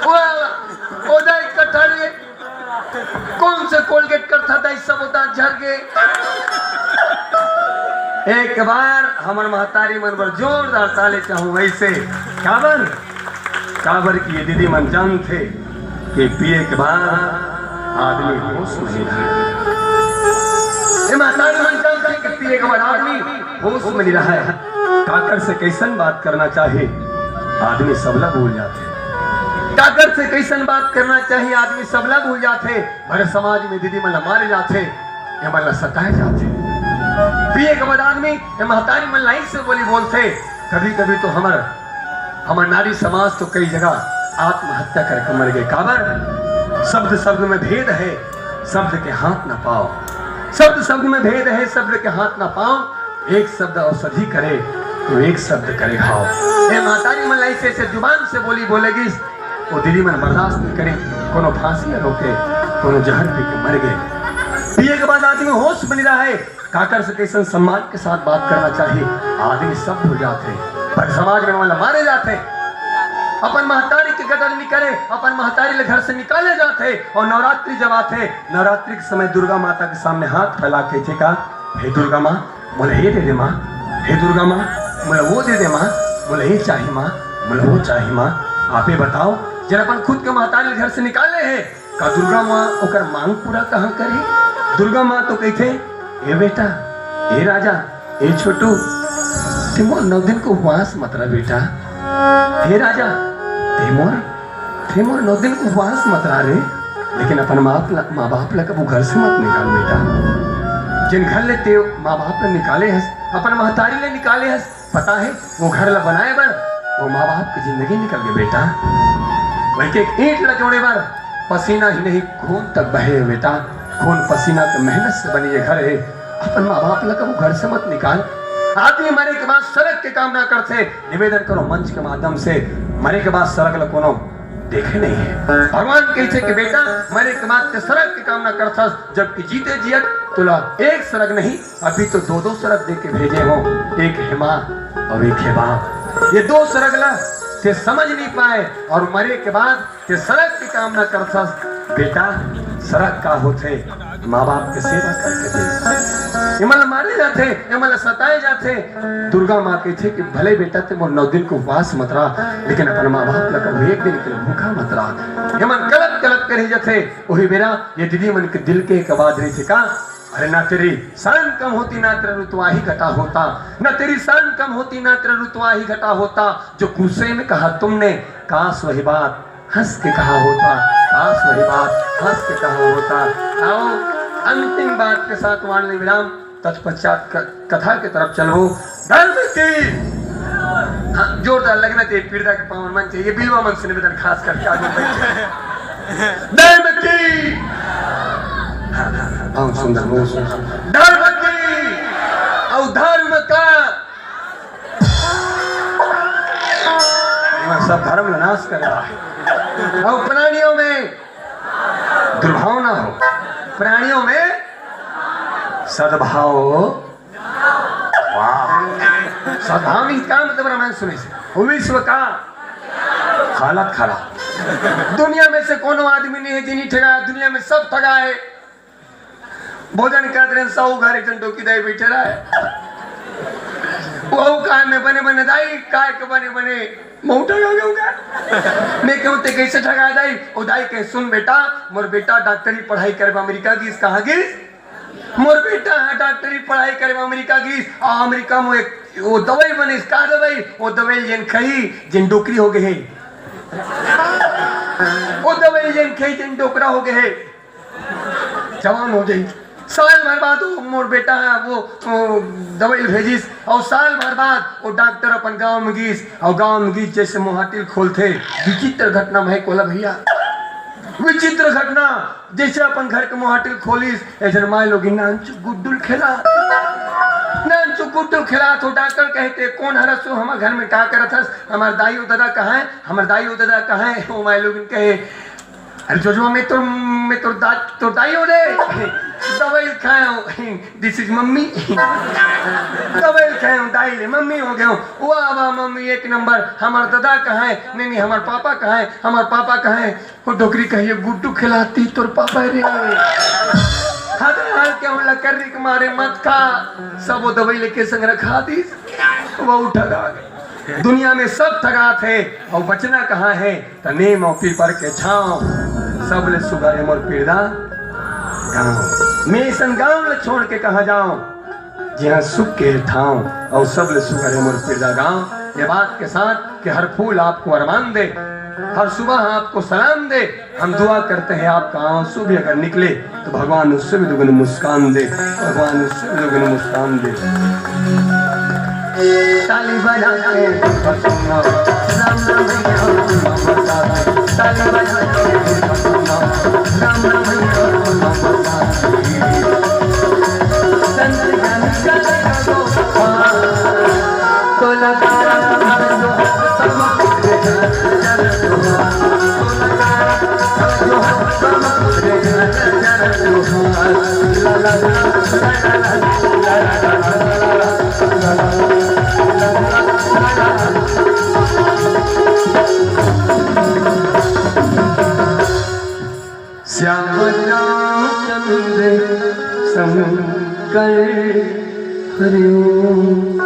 ओदा इकट्ठा रे कौन से कोलगेट करता था इस सब होता झर के। एक बार हमार महतारी मन पर जोरदार ताले चाहूं वैसे काबर काबर की ये दीदी मन जान थे कि पिए के बाद आदमी होश में नहीं रहा। ये महतारी मन जान थे कि पिए के बाद आदमी होश में नहीं रहा है। काकर से कैसन बात करना चाहिए आदमी सबला भूल जाते। काकर से कैसन बात करना चाहिए आदमी सबला भूल जाते। भरे समाज में दीदी मन मारे जाते या मन सताए जाते। पिए के बाद आदमी महतारी मन लाइन से बोली बोलते। कभी कभी तो हमार नारी समाज तो कई जगह आत्महत्या करके मर गए। काबर शब्द शब्द में भेद है शब्द के हाथ ना पाओ। शब्द शब्द में भेद है शब्द के हाथ ना पाओ। एक शब्द औषधि करे तो एक शब्द करे खाओ। ये महतारी मन लाइन से जुबान से बोली बोलेगी वो दीदी मन बर्दाश्त नहीं करे। कोनो फांसी न रोके कोनो जहर पी के मर गए। पिए के बाद आदमी होश बनी रहा है। काकर से कैसे सम्मान के साथ बात करना चाहिए आदमी सब भूल जाते। पर समाज में वाला मारे जाते। अपन महतारी की कदर नहीं करे अपन महतारी ले घर से निकाले जाते। और नवरात्रि जब आते नवरात्रि के समय दुर्गा माता के सामने हाथ फैला के थे का हे दुर्गा माँ बोले ये दे दे माँ। हे दुर्गा माँ बोले वो दे दे माँ। बोले ये चाहिए माँ बोले वो चाहिए माँ। आप ये बताओ जब अपन खुद के महतारी घर से निकाले है का दुर्गा माँ ओकर मांग पूरा कहाँ करे। दुर्गा माँ तो कहते ए बेटा ए राजा ए छोटू तिमोर 9 दिन को उपवास मत रहा बेटा। हे राजा तिमोर 9 दिन को उपवास मत रहा रे। लेकिन अपन माँ बाप ला कबू घर से मत निकाल बेटा। जिन घर ले ते माँ बाप ले निकाले हस अपन महतारी ले निकाले हस पता है वो घर ला बनाए बर वो माँ बाप की जिंदगी निकल गई बेटा। वही एक ईंट ला जोड़े बर पसीना ही नहीं खून तक बहे बेटा। खून पसीना के मेहनत से बनी ये घर है। अपन माँ बाप लगा वो घर से मत निकाल। आदमी मरे के बाद सड़क के काम ना करते। निवेदन करो मंच के माध्यम से मरे के बाद सड़क ला कोनो देखे नहीं है। भगवान कहते कि बेटा मरे के बाद सड़क के काम ना करता जबकि जीते जियत तुला एक सड़क नहीं अभी तो 2-2 सड़क दे के भेजे हो। एक है माँ और एक है बाप। ये 2 सड़क ला ते समझ नहीं पाए और मरे के बाद ते सड़क के काम ना करता बेटा। सड़क का होते माँ बाप के सेवा करके दे। इमल मारे जाते इमल सताए जाते। दुर्गा माँ कहते कि भले बेटा ते मोर 9 दिन को उपवास मत रहा लेकिन अपन माँ बाप लगा 1 दिन के भूखा मत रहा। इमन गलत गलत करी जाते। वही मेरा ये दीदी मन के दिल के एक आवाज रही थी का अरे ना तेरी शान कम होती ना तेरा रुतवा ही घटा होता। ना तेरी शान कम होती ना तेरा रुतवा ही घटा होता। जो गुस्से में कहा तुमने काश वही बात हंस के कहा होता। काश वही बात हंस के कहा होता। आओ अंतिम बात के साथ वाणी विराम तत्पश्चात कथा की तरफ चलो। धर्म की जोरदार लगना चाहिए पीड़िता के पावन मन चाहिए। बिलवा मन से निवेदन खास करके आगे धर्म की सुंदर धर्म की और धर्म का सब धर्म नाश कर रहा है। और प्राणियों में दुर्भावना हो प्राणियों में सद्भाव हो। सद्भाव का मतलब रामायण सुने से विश्व का हालत खराब। दुनिया में से कोनो आदमी नहीं है जिन्हें ठगा। दुनिया में सब ठगा है। भोजन कर रहे 100 घर एक टोकी दाई बैठे रहा है। वो काय में बने बने दाई काय के बने बने मुंह ठगा गया। मैं कहूँ ते कैसे ठगा दाई ओ दाई कह सुन बेटा मोर बेटा डॉक्टरी पढ़ाई करे अमेरिका गीस कहाँ गीस। मोर बेटा डॉक्टरी पढ़ाई करे अमेरिका गीस और अमेरिका में एक वो दवाई बने का दवाई वो दवाई जिन खई जिन डोकरी हो गए। वो दवाई जिन खई जिन डोकरा हो गए जवान हो गई। साल भर बाद वो मोर बेटा वो दवाई भेजिस और साल भर बाद वो डॉक्टर अपन गांव में गीस और गांव में गीस जैसे मोहाटिल खोलते। विचित्र घटना भाई कोला भैया विचित्र घटना जैसे अपन घर के मोहाटिल खोलिस ऐसे माए लोग नानचु गुड्डुल खेला नानचु गुड्डुल खेला। तो डॉक्टर कहते कौन हरसो हमारे घर में क्या करत हस हमारे दाई दादा कहाँ है हमारे दाई दादा कहाँ है। वो माए लोग कहे अरे जोजुआ मैं तो दाई हो रे दवाई खाऊं दिस इज मम्मी दवाई खाऊं दाई ले मम्मी हो गया वाह वाह मम्मी एक नंबर हमार दादा कहाँ है नहीं हमार पापा कहाँ है हमार पापा कहाँ है वो डोकरी कहिए गुड्डू खिलाती तोर पापा रे हाल क्यों लकड़ी के मारे मत खा सब वो दवाई लेके संग रखा दी वो उठा गए दुनिया में सब ठगा थे और बचना कहाँ है तो नीम और पीपर के छाँव सब ले सुगर मोर पीड़ा गाँव मैं सन गाँव ले छोड़ के कहा जाऊं जहाँ सुख के ठाव और सब ले सुगर मोर पीड़ा गाँव ये बात के साथ कि हर फूल आपको अरमान दे हर सुबह आपको सलाम दे हम दुआ करते हैं आपका आंसू भी अगर निकले तो भगवान उससे भी दुगनी मुस्कान दे भगवान उससे भी दुगनी मुस्कान दे ताली बजा के बसुना राम राम ताली बजा के बसुना राम राम चंद्र तो लगा श्याम चंद्र शंकर हरिओम।